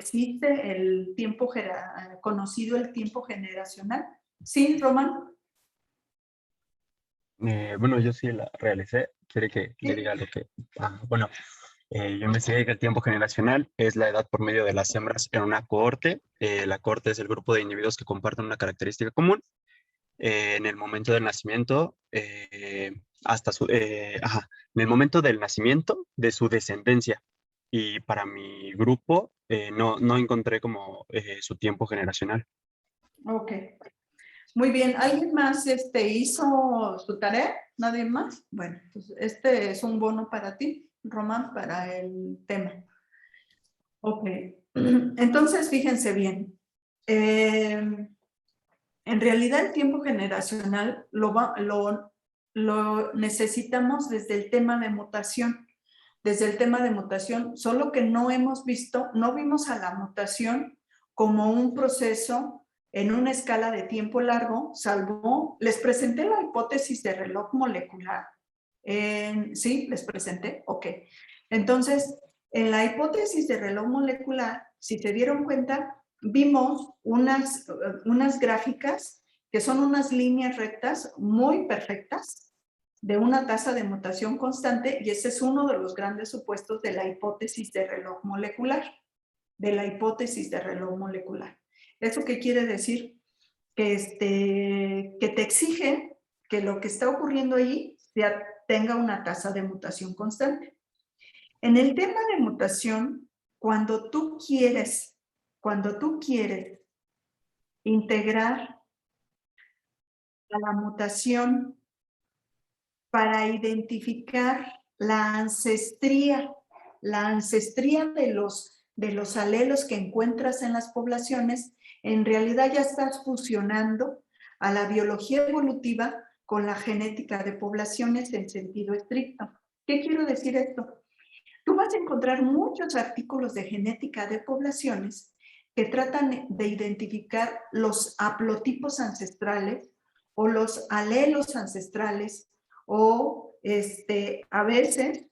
existe el tiempo conocido, el tiempo generacional. ¿Sí, Román? Bueno, yo sí la realicé. ¿Quiere que le diga lo que? Bueno, yo investigué que el tiempo generacional es la edad por medio de las hembras en una cohorte. La cohorte es el grupo de individuos que comparten una característica común en el momento del nacimiento, en el momento del nacimiento de su descendencia. Y para mi grupo no encontré como su tiempo generacional. Ok. Muy bien. ¿Alguien más hizo su tarea? ¿Nadie más? Bueno, pues este es un bono para ti, Román, para el tema. Ok. Entonces, fíjense bien. En realidad, el tiempo generacional lo necesitamos desde el tema de mutación. Desde el tema de mutación, solo que no vimos a la mutación como un proceso en una escala de tiempo largo, salvo, les presenté la hipótesis de reloj molecular. ¿Sí? ¿Les presenté? Ok. Entonces, en la hipótesis de reloj molecular, si se dieron cuenta, vimos unas gráficas que son unas líneas rectas muy perfectas de una tasa de mutación constante, y ese es uno de los grandes supuestos de la hipótesis de reloj molecular, ¿Eso qué quiere decir? Que te exige que lo que está ocurriendo ahí tenga una tasa de mutación constante. En el tema de mutación, cuando tú quieres integrar a la mutación para identificar la ancestría de los alelos que encuentras en las poblaciones, en realidad ya estás fusionando a la biología evolutiva con la genética de poblaciones en sentido estricto. ¿Qué quiero decir esto? Tú vas a encontrar muchos artículos de genética de poblaciones que tratan de identificar los haplotipos ancestrales o los alelos ancestrales, o a veces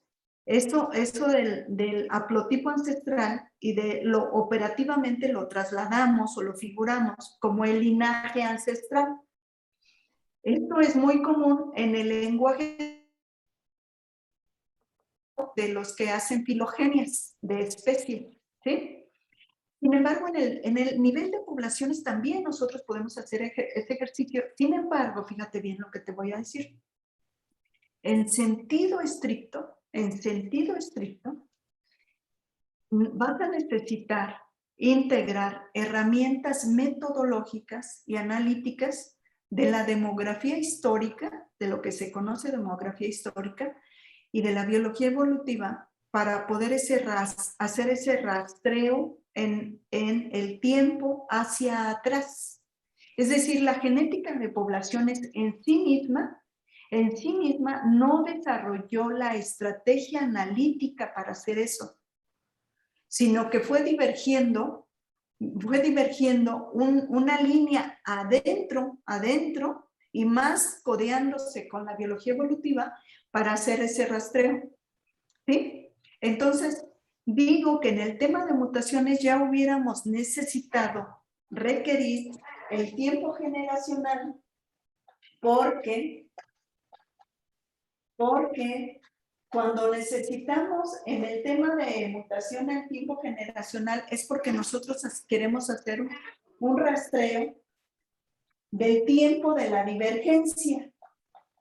eso del haplotipo ancestral y de lo operativamente lo trasladamos o lo figuramos como el linaje ancestral. Esto es muy común en el lenguaje de los que hacen filogenias de especies, ¿sí? Sin embargo, en el nivel de poblaciones también nosotros podemos hacer ese ejercicio. Sin embargo, fíjate bien lo que te voy a decir. En sentido estricto, vas a necesitar integrar herramientas metodológicas y analíticas de la demografía histórica, de lo que se conoce demografía histórica, y de la biología evolutiva, para poder hacer ese rastreo en el tiempo hacia atrás. Es decir, la genética de poblaciones en sí misma no desarrolló la estrategia analítica para hacer eso, sino que fue divergiendo una línea adentro y más codeándose con la biología evolutiva para hacer ese rastreo, ¿sí? Entonces, digo que en el tema de mutaciones ya hubiéramos necesitado requerir el tiempo generacional porque cuando necesitamos en el tema de mutación el tiempo generacional es porque nosotros queremos hacer un rastreo del tiempo de la divergencia.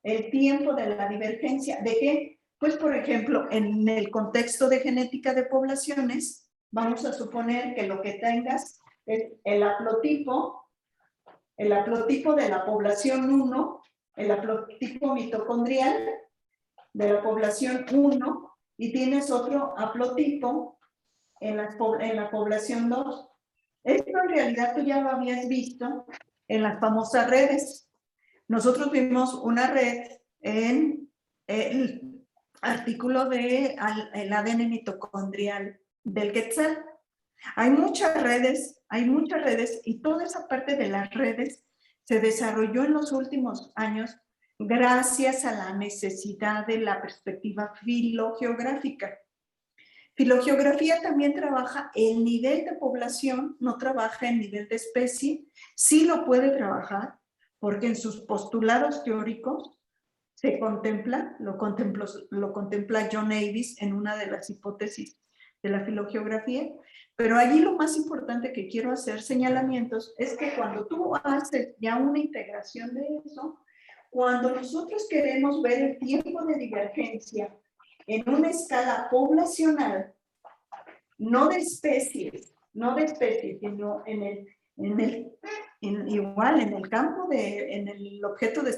El tiempo de la divergencia. ¿De qué? Pues, por ejemplo, en el contexto de genética de poblaciones, vamos a suponer que lo que tengas es el haplotipo de la población 1, el haplotipo mitocondrial de la población 1, y tienes otro haplotipo en la población 2. Esto en realidad tú ya lo habías visto en las famosas redes. Nosotros vimos una red en el artículo de el ADN mitocondrial del Quetzal. Hay muchas redes y toda esa parte de las redes se desarrolló en los últimos años gracias a la necesidad de la perspectiva filogeográfica. Filogeografía también trabaja el nivel de población, no trabaja el nivel de especie, sí lo puede trabajar, porque en sus postulados teóricos se contempla, lo contempla John Davis en una de las hipótesis de la filogeografía, pero allí lo más importante que quiero hacer señalamientos es que cuando tú haces ya una integración de eso, cuando nosotros queremos ver el tiempo de divergencia en una escala poblacional, no de especies, sino igual en el campo, en el objeto de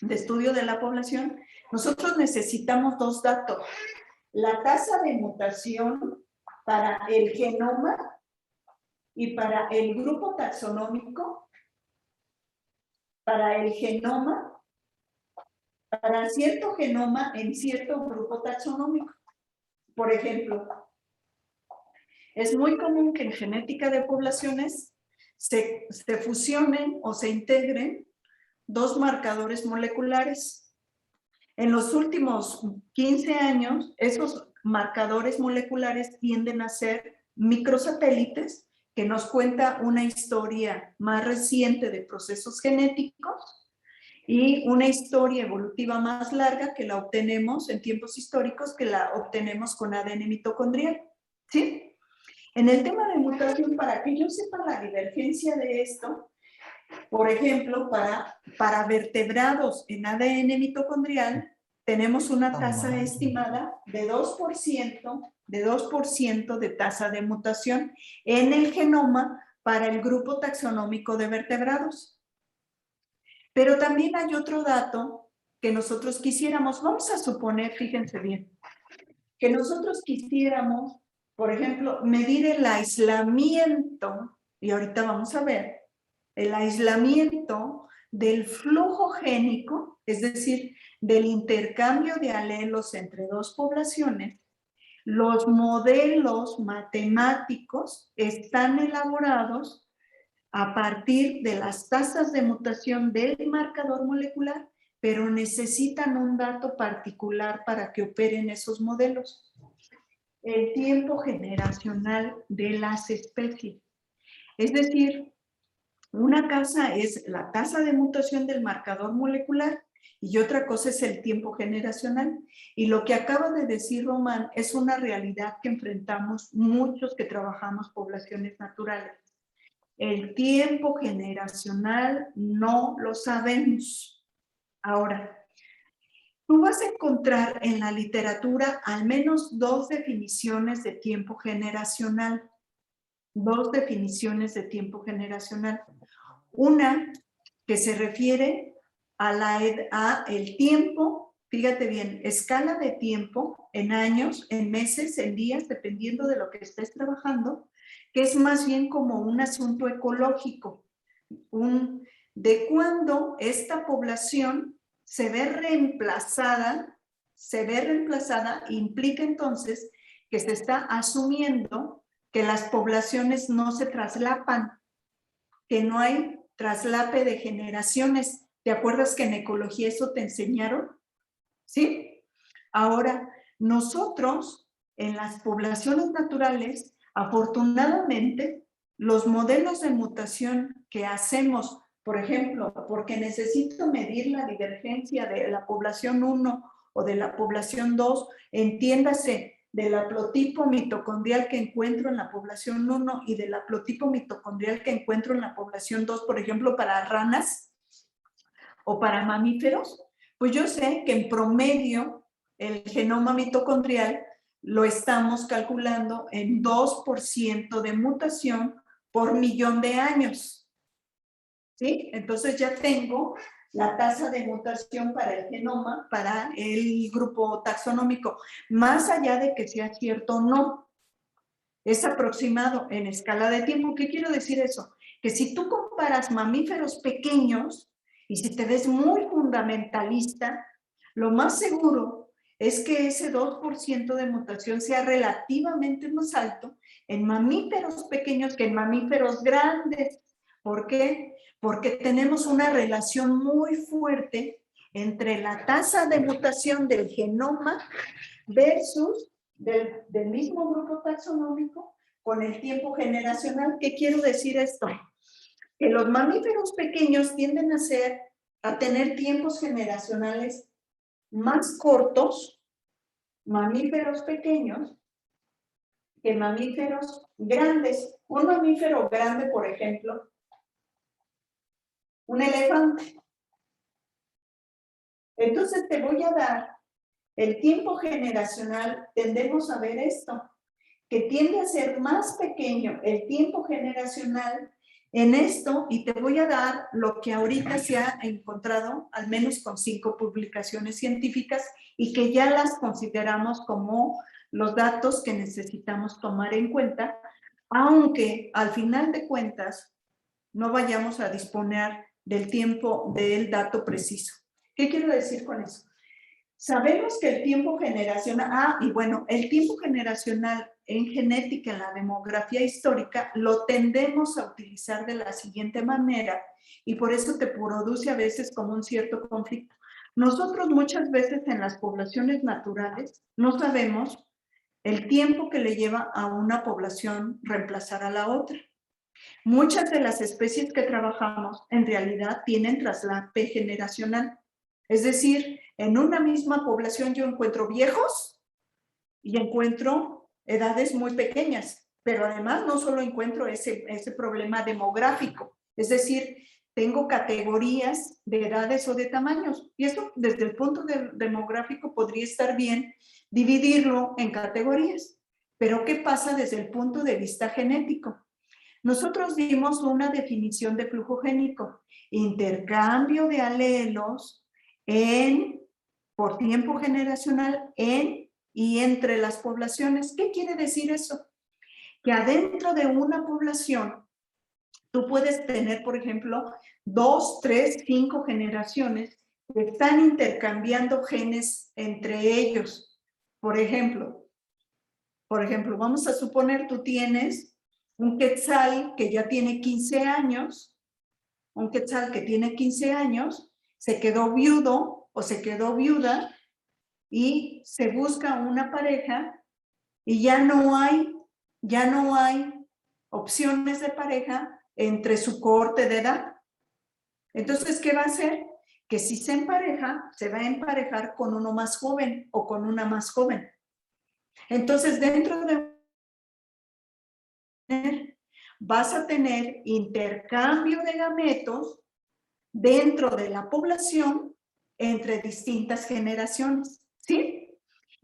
estudio de la población, nosotros necesitamos dos datos. La tasa de mutación para el genoma y para el grupo taxonómico, para el genoma, para cierto genoma en cierto grupo taxonómico. Por ejemplo, es muy común que en genética de poblaciones se fusionen o se integren dos marcadores moleculares. En los últimos 15 años, esos marcadores moleculares tienden a ser microsatélites que nos cuenta una historia más reciente de procesos genéticos y una historia evolutiva más larga que la obtenemos en tiempos históricos, que la obtenemos con ADN mitocondrial. ¿Sí? En el tema de mutación, para que yo sepa la divergencia de esto, por ejemplo, para vertebrados en ADN mitocondrial, tenemos una tasa estimada de 2% de tasa de mutación en el genoma para el grupo taxonómico de vertebrados. Pero también hay otro dato que nosotros quisiéramos, vamos a suponer, fíjense bien, que nosotros quisiéramos, por ejemplo, medir el aislamiento, y ahorita vamos a ver, el aislamiento del flujo génico, es decir, del intercambio de alelos entre dos poblaciones. Los modelos matemáticos están elaborados a partir de las tasas de mutación del marcador molecular, pero necesitan un dato particular para que operen esos modelos. El tiempo generacional de las especies. Es decir, una cosa es la tasa de mutación del marcador molecular y otra cosa es el tiempo generacional. Y lo que acaba de decir Román es una realidad que enfrentamos muchos que trabajamos poblaciones naturales. El tiempo generacional no lo sabemos. Ahora, tú vas a encontrar en la literatura al menos dos definiciones de tiempo generacional. Dos definiciones de tiempo generacional. Una que se refiere a el tiempo, fíjate bien, escala de tiempo en años, en meses, en días, dependiendo de lo que estés trabajando, que es más bien como un asunto ecológico, de cuándo esta población se ve reemplazada, implica entonces que se está asumiendo que las poblaciones no se traslapan, que no hay traslape de generaciones. ¿Te acuerdas que en ecología eso te enseñaron? ¿Sí? Ahora, nosotros en las poblaciones naturales, afortunadamente, los modelos de mutación que hacemos, por ejemplo, porque necesito medir la divergencia de la población 1 o de la población 2, entiéndase, del haplotipo mitocondrial que encuentro en la población 1 y del haplotipo mitocondrial que encuentro en la población 2, por ejemplo, para ranas o para mamíferos, pues yo sé que en promedio el genoma mitocondrial lo estamos calculando en 2% de mutación por millón de años. ¿Sí? Entonces ya tengo la tasa de mutación para el genoma, para el grupo taxonómico, más allá de que sea cierto o no. Es aproximado en escala de tiempo. ¿Qué quiero decir eso? Que si tú comparas mamíferos pequeños y si te ves muy fundamentalista, lo más seguro es que ese 2% de mutación sea relativamente más alto en mamíferos pequeños que en mamíferos grandes. ¿Por qué? Porque tenemos una relación muy fuerte entre la tasa de mutación del genoma versus del mismo grupo taxonómico con el tiempo generacional. ¿Qué quiero decir esto? Que los mamíferos pequeños tienden a tener tiempos generacionales más cortos, mamíferos pequeños, que mamíferos grandes. Un mamífero grande, por ejemplo, un elefante. Entonces te voy a dar el tiempo generacional. Tendemos a ver esto, que tiende a ser más pequeño el tiempo generacional en esto, y te voy a dar lo que ahorita se ha encontrado, al menos con 5 publicaciones científicas, y que ya las consideramos como los datos que necesitamos tomar en cuenta, aunque al final de cuentas no vayamos a disponer del tiempo del dato preciso. ¿Qué quiero decir con eso? Sabemos que el tiempo generacional, y bueno, el tiempo generacional en genética, en la demografía histórica, lo tendemos a utilizar de la siguiente manera, y por eso te produce a veces como un cierto conflicto. Nosotros muchas veces en las poblaciones naturales no sabemos el tiempo que le lleva a una población reemplazar a la otra. Muchas de las especies que trabajamos en realidad tienen traslape generacional. Es decir, en una misma población yo encuentro viejos y encuentro edades muy pequeñas, pero además no solo encuentro ese problema demográfico, es decir, tengo categorías de edades o de tamaños, y eso desde el punto demográfico podría estar bien dividirlo en categorías, pero ¿qué pasa desde el punto de vista genético? Nosotros dimos una definición de flujo génico: intercambio de alelos por tiempo generacional en y entre las poblaciones. ¿Qué quiere decir eso? Que adentro de una población tú puedes tener, por ejemplo, 2, 3, 5 generaciones que están intercambiando genes entre ellos. Por ejemplo, vamos a suponer tú tienes un quetzal que ya tiene 15 años, un quetzal que tiene 15 años, se quedó viudo o se quedó viuda y se busca una pareja y ya no hay opciones de pareja entre su cohorte de edad. Entonces, ¿qué va a hacer? Que si se empareja, se va a emparejar con uno más joven o con una más joven. Entonces, dentro de vas a tener intercambio de gametos dentro de la población entre distintas generaciones, ¿sí?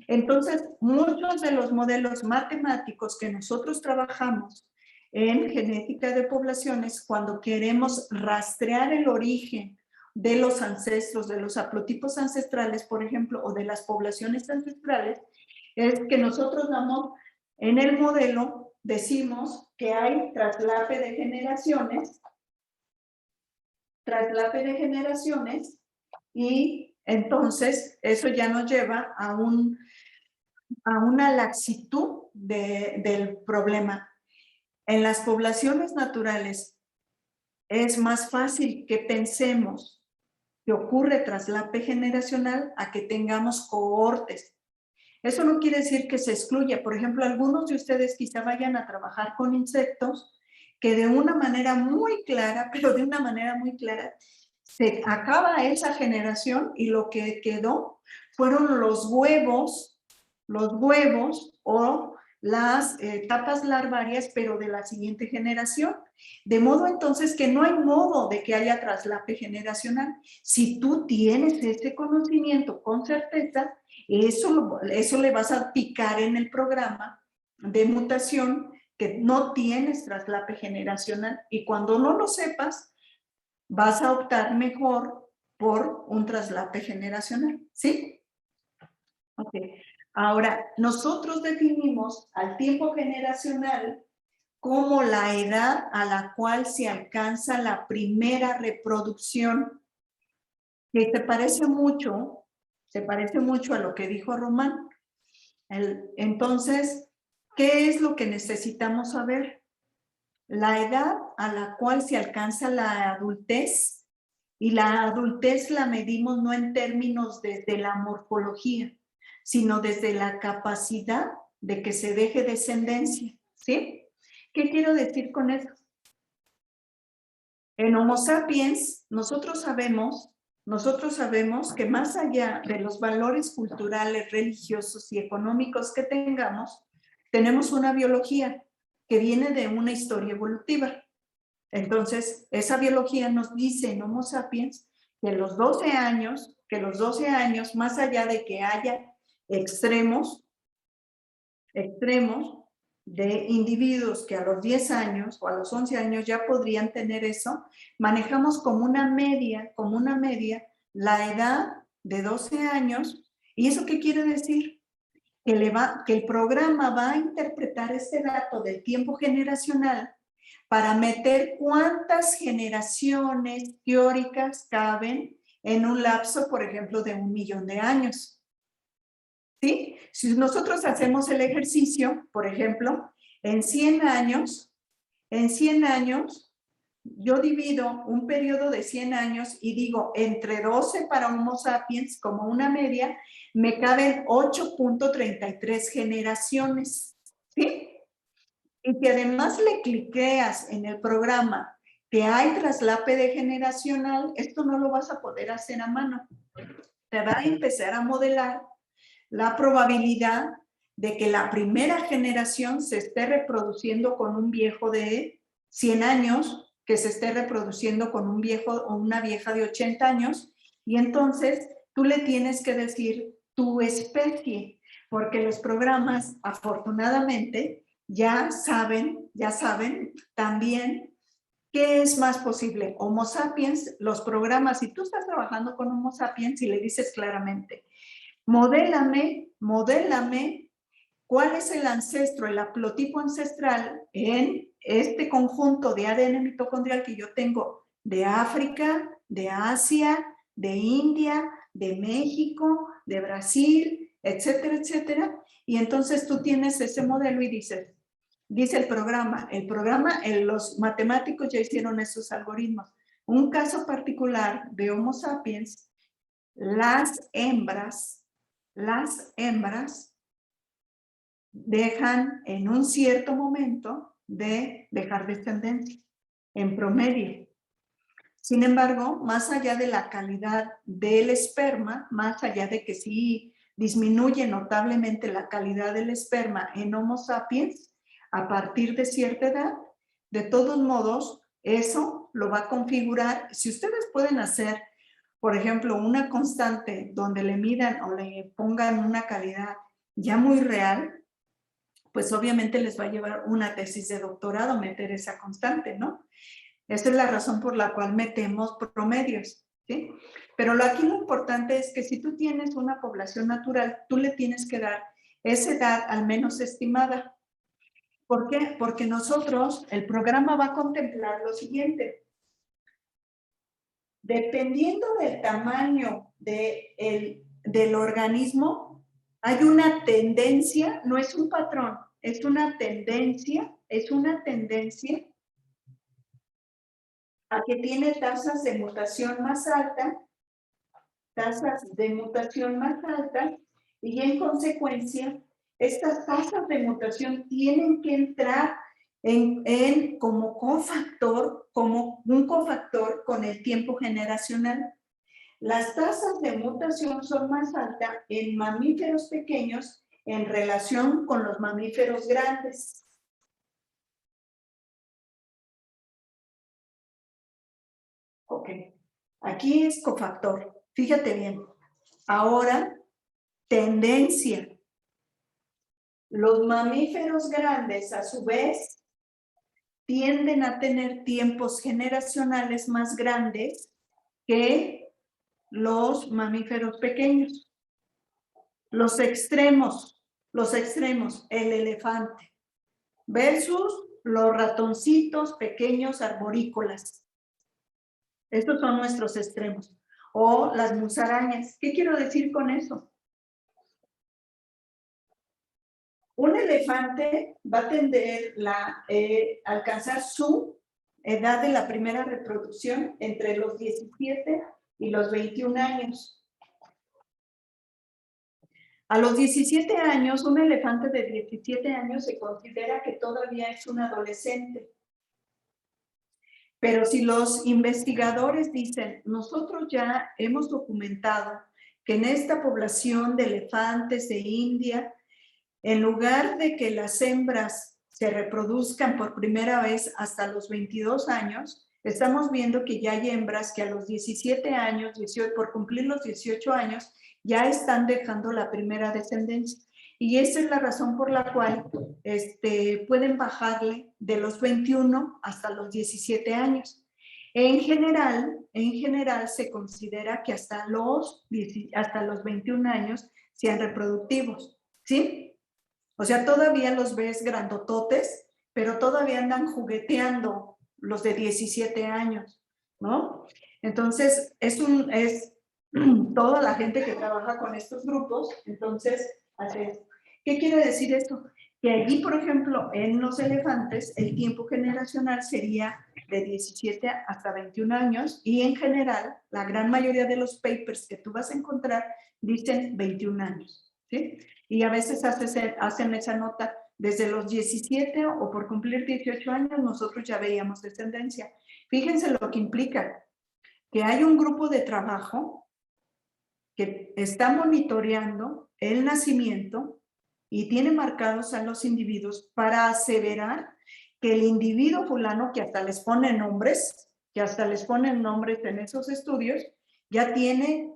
Entonces, muchos de los modelos matemáticos que nosotros trabajamos en genética de poblaciones, cuando queremos rastrear el origen de los ancestros, de los haplotipos ancestrales, por ejemplo, o de las poblaciones ancestrales, es que nosotros damos en el modelo, decimos que hay traslape de generaciones, y entonces eso ya nos lleva a una laxitud del problema. En las poblaciones naturales es más fácil que pensemos que ocurre traslape generacional a que tengamos cohortes. Eso no quiere decir que se excluya. Por ejemplo, algunos de ustedes quizá vayan a trabajar con insectos que de una manera muy clara, pero de una manera muy clara, se acaba esa generación y lo que quedó fueron los huevos o las etapas larvarias, pero de la siguiente generación. De modo entonces que no hay modo de que haya traslape generacional. Si tú tienes ese conocimiento con certeza, eso le vas a picar en el programa de mutación, que no tienes traslape generacional, y cuando no lo sepas, vas a optar mejor por un traslape generacional, ¿sí? Ok. Ahora, nosotros definimos al tiempo generacional como la edad a la cual se alcanza la primera reproducción, que se parece mucho a lo que dijo Román. Entonces, ¿qué es lo que necesitamos saber? La edad a la cual se alcanza la adultez, y la adultez la medimos no en términos desde la morfología, sino desde la capacidad de que se deje descendencia, ¿sí? ¿Qué quiero decir con eso? En Homo sapiens, nosotros sabemos que más allá de los valores culturales, religiosos y económicos que tengamos, tenemos una biología que viene de una historia evolutiva. Entonces, esa biología nos dice en Homo sapiens que los 12 años, más allá de que haya extremos de individuos que a los 10 años o a los 11 años ya podrían tener eso, manejamos como una media la edad de 12 años. ¿Y eso qué quiere decir? Que el programa va a interpretar este dato del tiempo generacional para meter cuántas generaciones teóricas caben en un lapso, por ejemplo, de 1 millón de años. ¿Sí? Si nosotros hacemos el ejercicio, por ejemplo, en 100 años, yo divido un periodo de 100 años y digo entre 12 para Homo sapiens como una media, me caben 8.33 generaciones. ¿Sí? Y que además le cliqueas en el programa que hay traslape de generacional, esto no lo vas a poder hacer a mano. Te va a empezar a modelar la probabilidad de que la primera generación se esté reproduciendo con un viejo de 100 años, que se esté reproduciendo con un viejo o una vieja de 80 años, y entonces tú le tienes que decir tu especie, porque los programas, afortunadamente, ya saben también qué es más posible. Homo sapiens, los programas, si tú estás trabajando con Homo sapiens y le dices claramente, modélame cuál es el ancestro, el haplotipo ancestral en este conjunto de ADN mitocondrial que yo tengo de África, de Asia, de India, de México, de Brasil, etcétera, etcétera. Y entonces tú tienes ese modelo y dice el programa, los matemáticos ya hicieron esos algoritmos. Un caso particular de Homo sapiens, las hembras dejan en un cierto momento de dejar descendencia, en promedio. Sin embargo, más allá de la calidad del esperma, más allá de que sí disminuye notablemente la calidad del esperma en Homo sapiens, a partir de cierta edad, de todos modos, eso lo va a configurar. Si ustedes pueden hacer, por ejemplo, una constante donde le midan o le pongan una calidad ya muy real, pues obviamente les va a llevar una tesis de doctorado meter esa constante, ¿no? Esa es la razón por la cual metemos promedios, ¿sí? Pero aquí lo importante es que si tú tienes una población natural, tú le tienes que dar esa edad al menos estimada. ¿Por qué? Porque nosotros, el programa va a contemplar lo siguiente. Dependiendo del tamaño del organismo, hay una tendencia, no es un patrón, es una tendencia a que tiene tasas de mutación más altas, y en consecuencia, estas tasas de mutación tienen que entrar como un cofactor con el tiempo generacional. Las tasas de mutación son más altas en mamíferos pequeños en relación con los mamíferos grandes. Ok, aquí es cofactor. Fíjate bien. Ahora, tendencia. Los mamíferos grandes, a su vez, tienden a tener tiempos generacionales más grandes que los mamíferos pequeños. Los extremos, el elefante, versus los ratoncitos pequeños arborícolas. Estos son nuestros extremos. O las musarañas. ¿Qué quiero decir con eso? Un elefante va a tender a alcanzar su edad de la primera reproducción entre los 17 y los 21 años. A los 17 años, un elefante de 17 años se considera que todavía es un adolescente. Pero si los investigadores dicen, nosotros ya hemos documentado que en esta población de elefantes de India, en lugar de que las hembras se reproduzcan por primera vez hasta los 22 años, estamos viendo que ya hay hembras que a los 17 años, 18, por cumplir los 18 años, ya están dejando la primera descendencia. Y esa es la razón por la cual pueden bajarle de los 21 hasta los 17 años. En general se considera que hasta los 21 años sean reproductivos, ¿sí? O sea, todavía los ves grandototes, pero todavía andan jugueteando los de 17 años, ¿no? Entonces, es toda la gente que trabaja con estos grupos, entonces, hace esto. ¿Qué quiere decir esto? Que allí, por ejemplo, en los elefantes, el tiempo generacional sería de 17 hasta 21 años y en general, la gran mayoría de los papers que tú vas a encontrar dicen 21 años, ¿sí? Y a veces hacen esa nota, desde los 17 o por cumplir 18 años, nosotros ya veíamos descendencia. Fíjense lo que implica, que hay un grupo de trabajo que está monitoreando el nacimiento y tiene marcados a los individuos para aseverar que el individuo fulano, que hasta les ponen nombres, en esos estudios, ya tiene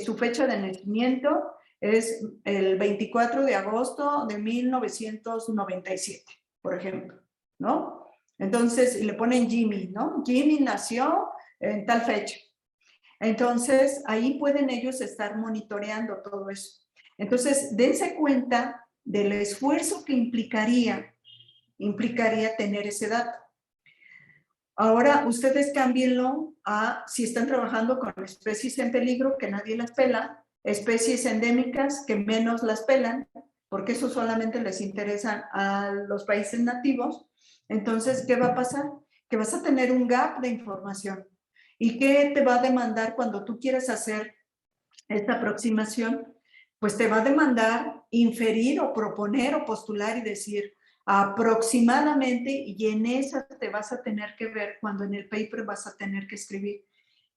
su fecha de nacimiento, es el 24 de agosto de 1997, por ejemplo, ¿no? Entonces, le ponen Jimmy, ¿no? Jimmy nació en tal fecha. Entonces, ahí pueden ellos estar monitoreando todo eso. Entonces, dense cuenta del esfuerzo que implicaría tener ese dato. Ahora, ustedes cámbienlo a si están trabajando con especies en peligro que nadie las pela, especies endémicas que menos las pelan, porque eso solamente les interesa a los países nativos. Entonces, ¿qué va a pasar? Que vas a tener un gap de información. ¿Y qué te va a demandar cuando tú quieras hacer esta aproximación? Pues te va a demandar inferir o proponer o postular y decir aproximadamente, y en esa te vas a tener que ver cuando en el paper vas a tener que escribir.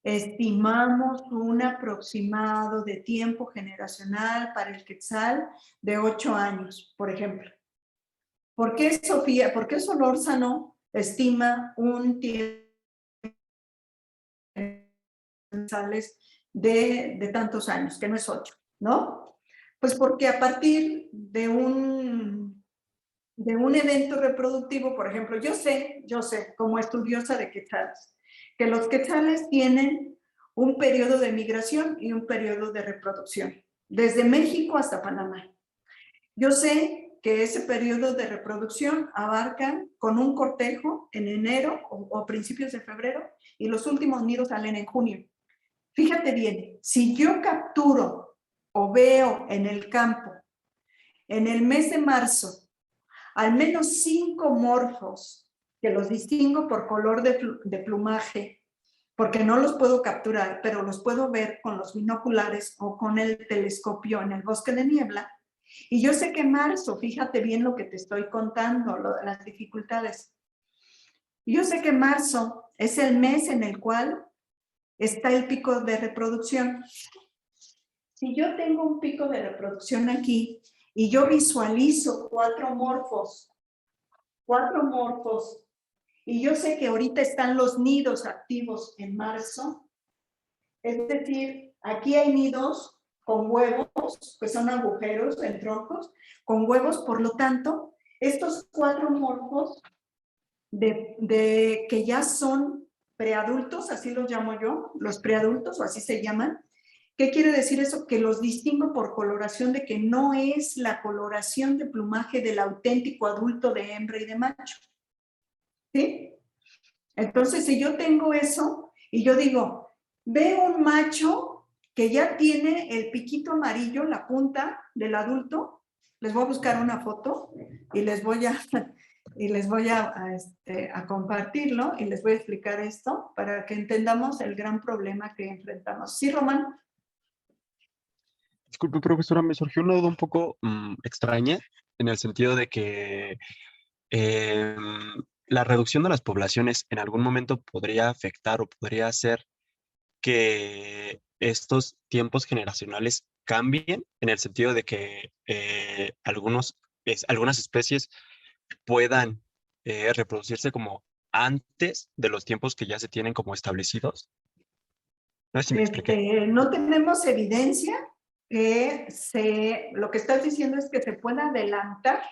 Estimamos un aproximado de tiempo generacional para el quetzal de 8 años, por ejemplo. ¿Por qué Sofía, por qué Solórzano estima un tiempo de tantos años, que no es 8, ¿no? Pues porque a partir de un evento reproductivo, por ejemplo, yo sé, como estudiosa de quetzales, que los quetzales tienen un periodo de migración y un periodo de reproducción, desde México hasta Panamá. Yo sé que ese periodo de reproducción abarca con un cortejo en enero o principios de febrero y los últimos nidos salen en junio. Fíjate bien, si yo capturo o veo en el campo, en el mes de marzo, al menos 5 morfos, que los distingo por color de plumaje, porque no los puedo capturar, pero los puedo ver con los binoculares o con el telescopio en el bosque de niebla, y yo sé que marzo, fíjate bien lo que te estoy contando, las dificultades. Yo sé que marzo es el mes en el cual está el pico de reproducción. Si yo tengo un pico de reproducción aquí y yo visualizo 4 morfos, y yo sé que ahorita están los nidos activos en marzo, es decir, aquí hay nidos con huevos, que son agujeros en troncos, con huevos, por lo tanto, estos 4 morfos que ya son preadultos, así los llamo yo, los preadultos o así se llaman. ¿Qué quiere decir eso? Que los distingo por coloración, de que no es la coloración de plumaje del auténtico adulto de hembra y de macho. ¿Sí? Entonces, si yo tengo eso y yo digo, veo un macho que ya tiene el piquito amarillo, la punta del adulto, les voy a buscar una foto y les voy a compartirlo y les voy a explicar esto para que entendamos el gran problema que enfrentamos. ¿Sí, Román? Disculpe, profesora, me surgió una duda un poco extraña en el sentido de que la reducción de las poblaciones en algún momento podría afectar o podría hacer que estos tiempos generacionales cambien en el sentido de que algunas especies puedan reproducirse como antes de los tiempos que ya se tienen como establecidos. No sé si me expliqué. No tenemos evidencia lo que estás diciendo es que se pueda adelantar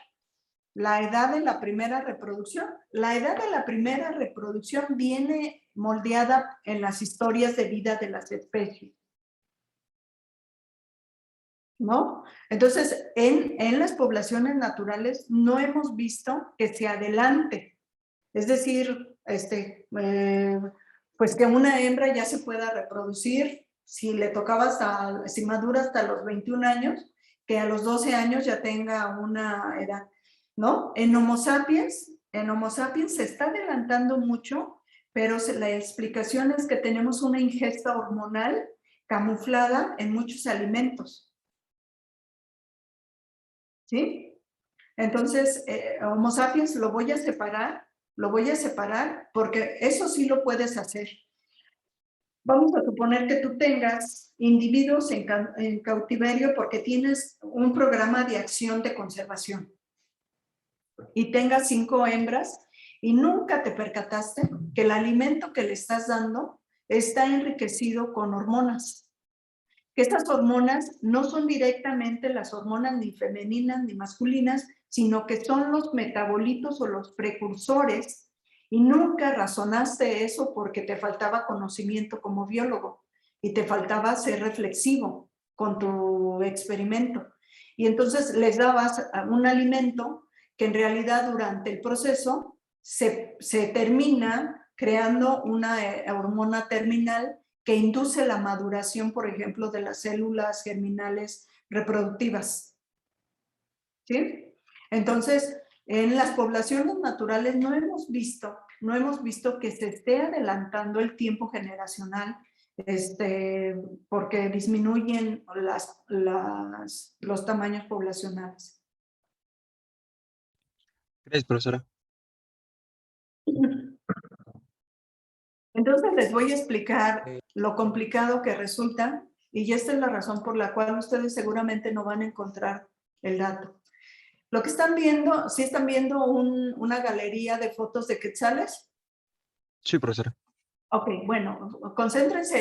la edad de la primera reproducción. La edad de la primera reproducción viene moldeada en las historias de vida de las especies, ¿no? Entonces, en las poblaciones naturales no hemos visto que se adelante. Es decir, pues que una hembra ya se pueda reproducir si le tocaba si madura hasta los 21 años, que a los 12 años ya tenga una edad, ¿no? En Homo sapiens se está adelantando mucho, pero la explicación es que tenemos una ingesta hormonal camuflada en muchos alimentos, ¿sí? Entonces, Homo sapiens lo voy a separar porque eso sí lo puedes hacer. Vamos a suponer que tú tengas individuos en cautiverio porque tienes un programa de acción de conservación y tengas 5 hembras y nunca te percataste que el alimento que le estás dando está enriquecido con hormonas. Que estas hormonas no son directamente las hormonas ni femeninas ni masculinas, sino que son los metabolitos o los precursores, y nunca razonaste eso porque te faltaba conocimiento como biólogo y te faltaba ser reflexivo con tu experimento. Y entonces les dabas un alimento que en realidad durante el proceso se termina creando una hormona terminal que induce la maduración, por ejemplo, de las células germinales reproductivas. ¿Sí? Entonces, en las poblaciones naturales no hemos visto que se esté adelantando el tiempo generacional, porque disminuyen los tamaños poblacionales. Gracias, profesora. Entonces les voy a explicar lo complicado que resulta, y esta es la razón por la cual ustedes seguramente no van a encontrar el dato. Lo que están viendo, ¿sí están viendo una galería de fotos de quetzales? Sí, profesora. Ok, bueno, concéntrense